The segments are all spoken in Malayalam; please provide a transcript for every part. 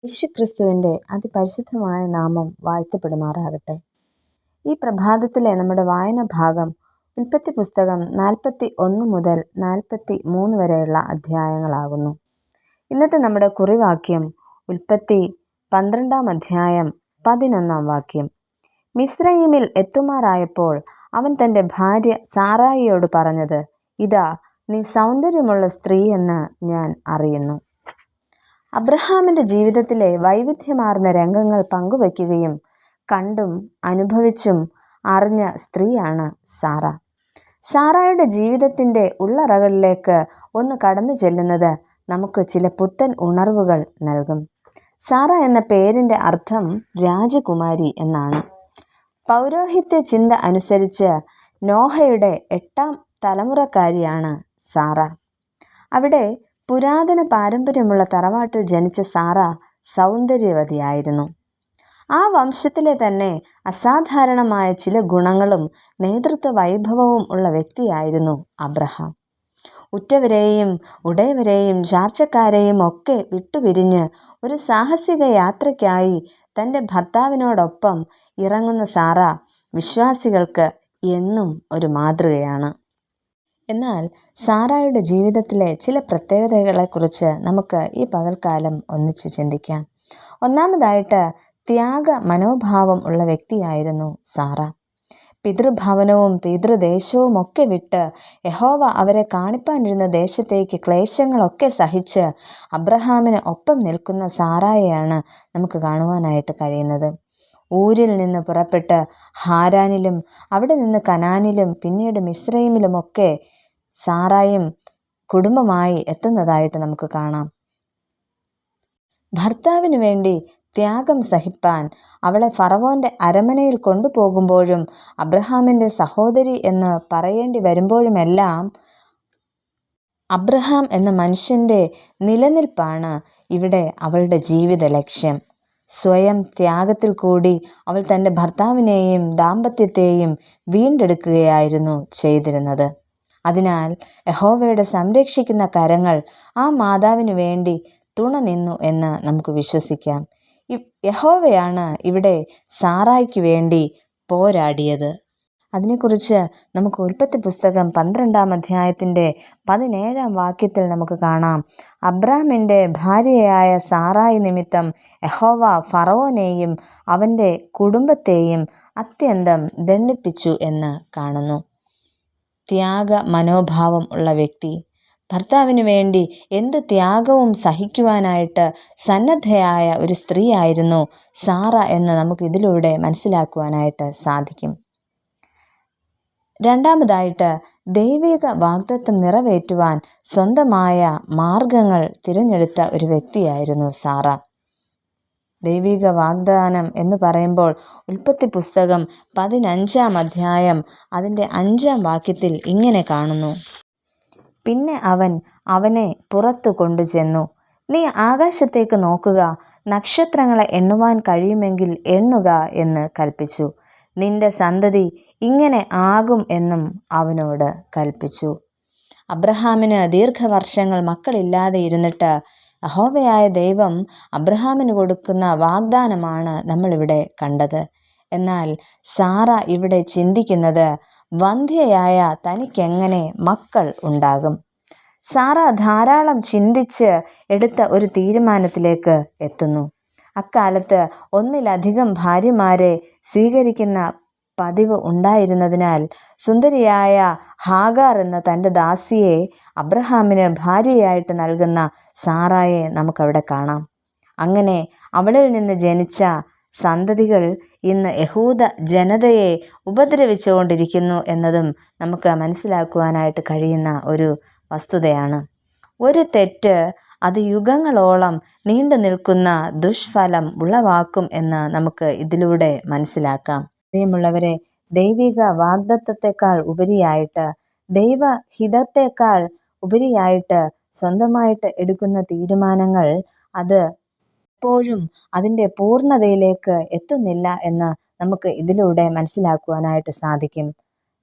യേശുക്രിസ്തുവിൻ്റെ അതിപരിശുദ്ധമായ നാമം വാഴ്ത്തപ്പെടുമാറാകട്ടെ. ഈ പ്രഭാതത്തിലെ നമ്മുടെ വായന ഭാഗം ഉൽപ്പത്തി പുസ്തകം 41 മുതൽ 43 വരെയുള്ള അധ്യായങ്ങളാകുന്നു. ഇന്നത്തെ നമ്മുടെ കുറിവാക്യം ഉൽപ്പത്തി 12 അധ്യായം 11 വാക്യം. മിസ്രയീമിൽ എത്തുമാറായപ്പോൾ അവൻ തൻ്റെ ഭാര്യ സാറായിയോട് പറഞ്ഞത്, ഇതാ നീ സൗന്ദര്യമുള്ള സ്ത്രീ എന്ന് ഞാൻ അറിയുന്നു. അബ്രഹാമിൻ്റെ ജീവിതത്തിലെ വൈവിധ്യമാർന്ന രംഗങ്ങൾ പങ്കുവയ്ക്കുകയും കണ്ടും അനുഭവിച്ചും അറിഞ്ഞ സ്ത്രീയാണ് സാറ. സാറായുടെ ജീവിതത്തിൻ്റെ ഉള്ളറകളിലേക്ക് ഒന്ന് കടന്നു ചെല്ലുന്നത് നമുക്ക് ചില പുത്തൻ ഉണർവുകൾ നൽകും. സാറ എന്ന പേരിൻ്റെ അർത്ഥം രാജകുമാരി എന്നാണ്. പൗരോഹിത്യ ചിന്ത അനുസരിച്ച് നോഹയുടെ 8ാം തലമുറക്കാരിയാണ് സാറ. അവിടെ പുരാതന പാരമ്പര്യമുള്ള തറവാട്ടിൽ ജനിച്ച സാറ സൗന്ദര്യവതിയായിരുന്നു. ആ വംശത്തിലെ തന്നെ അസാധാരണമായ ചില ഗുണങ്ങളും നേതൃത്വ വൈഭവവും ഉള്ള വ്യക്തിയായിരുന്നു അബ്രഹാം. ഉറ്റവരെയും ഉടയവരെയും ചാർച്ചക്കാരെയും ഒക്കെ വിട്ടുപിരിഞ്ഞ് ഒരു സാഹസിക യാത്രയ്ക്കായി തൻ്റെ ഭർത്താവിനോടൊപ്പം ഇറങ്ങുന്ന സാറ വിശ്വാസികൾക്ക് എന്നും ഒരു മാതൃകയാണ്. എന്നാൽ സാറായുടെ ജീവിതത്തിലെ ചില പ്രത്യേകതകളെക്കുറിച്ച് നമുക്ക് ഈ പകൽക്കാലം ഒന്നിച്ച് ചിന്തിക്കാം. ഒന്നാമതായിട്ട് ത്യാഗ മനോഭാവം ഉള്ള വ്യക്തിയായിരുന്നു സാറ. പിതൃഭവനവും പിതൃദേശവും ഒക്കെ വിട്ട് യഹോവ അവരെ കാണിപ്പാനിരുന്ന ദേശത്തേക്ക് ക്ലേശങ്ങളൊക്കെ സഹിച്ച് അബ്രഹാമിന് ഒപ്പം നിൽക്കുന്ന സാറായെയാണ് നമുക്ക് കാണുവാനായിട്ട് കഴിയുന്നത്. ഊരിൽ നിന്ന് പുറപ്പെട്ട് ഹാരാനിലും അവിടെ നിന്ന് കനാനിലും പിന്നീട് മിസ്രയീമിലുമൊക്കെ സാറായും കുടുംബമായി എത്തുന്നതായിട്ട് നമുക്ക് കാണാം. ഭർത്താവിന് വേണ്ടി ത്യാഗം സഹിപ്പാൻ അവളെ ഫറവോൻ്റെ അരമനയിൽ കൊണ്ടുപോകുമ്പോഴും അബ്രഹാമിൻ്റെ സഹോദരി എന്ന് പറയേണ്ടി വരുമ്പോഴുമെല്ലാം അബ്രഹാം എന്ന മനുഷ്യൻ്റെ നിലനിൽപ്പാണ് ഇവിടെ അവളുടെ ജീവിത ലക്ഷ്യം. സ്വയം ത്യാഗത്തിൽ കൂടി അവൾ തൻ്റെ ഭർത്താവിനെയും ദാമ്പത്യത്തെയും വീണ്ടെടുക്കുകയായിരുന്നു ചെയ്തിരുന്നത്. അതിനാൽ യഹോവയുടെ സംരക്ഷിക്കുന്ന കരങ്ങൾ ആ മാതാവിന് വേണ്ടി തുണ നിന്നു എന്ന് നമുക്ക് വിശ്വസിക്കാം. യഹോവയാണ് ഇവിടെ സാറായ്ക്ക് വേണ്ടി പോരാടിയത്. അതിനെക്കുറിച്ച് നമുക്ക് ഉൽപ്പത്തി പുസ്തകം 12 അധ്യായത്തിൻ്റെ 17 വാക്യത്തിൽ നമുക്ക് കാണാം. അബ്രാമിൻ്റെ ഭാര്യയായ സാറായി നിമിത്തം യഹോവ ഫറവോനെയും അവൻ്റെ കുടുംബത്തെയും അത്യന്തം ദണ്ഡിപ്പിച്ചു എന്ന് കാണുന്നു. ത്യാഗ മനോഭാവം ഉള്ള വ്യക്തി, ഭർത്താവിന് വേണ്ടി എന്ത് ത്യാഗവും സഹിക്കുവാനായിട്ട് സന്നദ്ധയായ ഒരു സ്ത്രീയായിരുന്നു സാറ എന്ന് നമുക്ക് ഇതിലൂടെ മനസ്സിലാക്കുവാനായിട്ട് സാധിക്കും. രണ്ടാമതായിട്ട് ദൈവിക വാഗ്ദത്തം നിറവേറ്റുവാൻ സ്വന്തമായ മാർഗങ്ങൾ തിരഞ്ഞെടുത്ത ഒരു വ്യക്തിയായിരുന്നു സാറ. ദൈവിക വാഗ്ദാനം എന്ന് പറയുമ്പോൾ ഉൽപ്പത്തി പുസ്തകം 15 അധ്യായം അതിൻ്റെ 5 വാക്യത്തിൽ ഇങ്ങനെ കാണുന്നു. പിന്നെ അവൻ അവനെ പുറത്തു കൊണ്ടുചെന്നു, നീ ആകാശത്തേക്ക് നോക്കുക, നക്ഷത്രങ്ങളെ എണ്ണുവാൻ കഴിയുമെങ്കിൽ എണ്ണുക എന്ന് കൽപ്പിച്ചു. നിന്റെ സന്തതി ഇങ്ങനെ ആകും എന്നും അവനോട് കൽപ്പിച്ചു. അബ്രഹാമിന് ദീർഘവർഷങ്ങൾ മക്കളില്ലാതെ ഇരുന്നിട്ട് യഹോവയായ ദൈവം അബ്രഹാമിന് കൊടുക്കുന്ന വാഗ്ദാനമാണ് നമ്മളിവിടെ കണ്ടത്. എന്നാൽ സാറ ഇവിടെ ചിന്തിക്കുന്നത് വന്ധ്യയായ തനിക്കെങ്ങനെ മക്കൾ ഉണ്ടാകും. സാറ ധാരാളം ചിന്തിച്ച് എടുത്ത ഒരു തീരുമാനത്തിലേക്ക് എത്തുന്നു. അക്കാലത്ത് ഒന്നിലധികം ഭാര്യമാരെ സ്വീകരിക്കുന്ന പതിവ് ഉണ്ടായിരുന്നതിനാൽ സുന്ദരിയായ ഹാഗാർ എന്ന തൻ്റെ ദാസിയെ അബ്രഹാമിന് ഭാര്യയായിട്ട് നൽകുന്ന സാറായെ നമുക്കവിടെ കാണാം. അങ്ങനെ അവളിൽ നിന്ന് ജനിച്ച സന്തതികൾ ഇന്ന് യഹൂദ ജനതയെ ഉപദ്രവിച്ചുകൊണ്ടിരിക്കുന്നു എന്നതും നമുക്ക് മനസ്സിലാക്കുവാനായിട്ട് കഴിയുന്ന ഒരു വസ്തുതയാണ്. ഒരു തെറ്റ് അത് യുഗങ്ങളോളം നീണ്ടു നിൽക്കുന്ന ദുഷ്ഫലം ഉളവാക്കും എന്ന് നമുക്ക് ഇതിലൂടെ മനസ്സിലാക്കാം. പ്രിയമുള്ളവരെ, ദൈവിക വാഗ്ദത്തത്തെക്കാൾ ഉപരിയായിട്ട്, ദൈവഹിതത്തെക്കാൾ ഉപരിയായിട്ട് സ്വന്തമായിട്ട് എടുക്കുന്ന തീരുമാനങ്ങൾ അത് എപ്പോഴും അതിൻ്റെ പൂർണ്ണതയിലേക്ക് എത്തുന്നില്ല എന്ന് നമുക്ക് ഇതിലൂടെ മനസ്സിലാക്കുവാനായിട്ട് സാധിക്കും.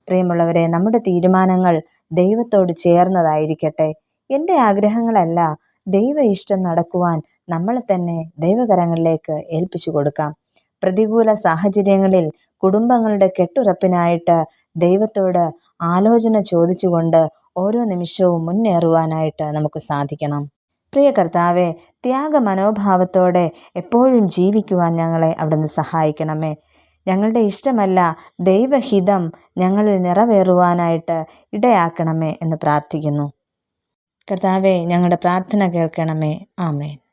പ്രിയമുള്ളവരെ, നമ്മുടെ തീരുമാനങ്ങൾ ദൈവത്തോട് ചേർന്നതായിരിക്കട്ടെ. എൻ്റെ ആഗ്രഹങ്ങളല്ല ദൈവ ഇഷ്ടം നടക്കുവാൻ നമ്മളെ തന്നെ ദൈവകരങ്ങളിലേക്ക് ഏൽപ്പിച്ചു കൊടുക്കാം. പ്രതികൂല സാഹചര്യങ്ങളിൽ കുടുംബങ്ങളുടെ കെട്ടുറപ്പിനായിട്ട് ദൈവത്തോട് ആലോചന ചോദിച്ചുകൊണ്ട് ഓരോ നിമിഷവും മുന്നേറുവാനായിട്ട് നമുക്ക് സാധിക്കണം. പ്രിയ കർത്താവെ, ത്യാഗ മനോഭാവത്തോടെ എപ്പോഴും ജീവിക്കുവാൻ ഞങ്ങളെ അവിടുന്ന് സഹായിക്കണമേ. ഞങ്ങളുടെ ഇഷ്ടമല്ല, ദൈവഹിതം ഞങ്ങളിൽ നിറവേറുവാനായിട്ട് ഇടയാക്കണമേ എന്ന് പ്രാർത്ഥിക്കുന്നു. കർത്താവെ, ഞങ്ങളുടെ പ്രാർത്ഥന കേൾക്കണമേ. ആമേൻ.